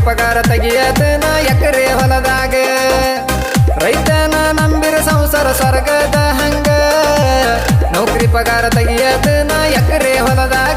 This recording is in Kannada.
ಪಗಾರ ತೆಗಿಯತನ ಎಕರೆ ಹೊಲದಾಗ ರೈತನ ನಂಬಿರ ಸಂಸಾರ ಸ್ವರ್ಗದ ಹಂಗ ನೌಕರಿ ಪಗಾರ ತೆಗಿಯತನ ಎಕರೆ ಹೊಲದಾಗ